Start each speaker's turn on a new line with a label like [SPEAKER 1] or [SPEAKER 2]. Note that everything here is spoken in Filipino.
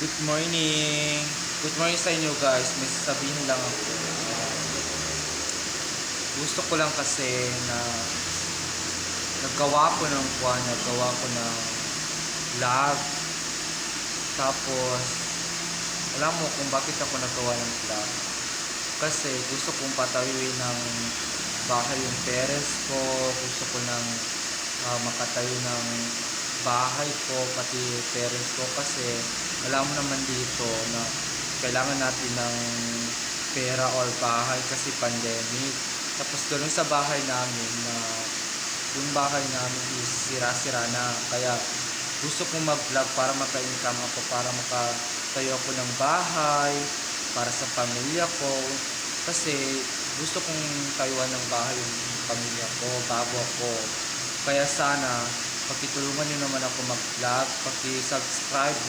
[SPEAKER 1] Good morning. Good morning sa inyo guys. May sasabihin lang ako. Gusto ko lang kasi na naggawa ko ng vlog. Tapos, alam mo kung bakit ako naggawa ng vlog. Kasi gusto kong patawin ng bahay yung parents ko. Gusto ko ng makatayo ng bahay ko, pati parents ko, kasi alam mo naman dito na kailangan natin ng pera or bahay kasi pandemic. Tapos doon sa bahay namin na yung bahay namin is sira-sira na, kaya gusto kong mag-vlog para maka-income ako, para makatayo ako ng bahay para sa pamilya ko, kasi gusto kong tayuan ng bahay yung pamilya ko bago ako. Kaya sana pakitulungan nyo naman ako mag-vlog, paki-subscribe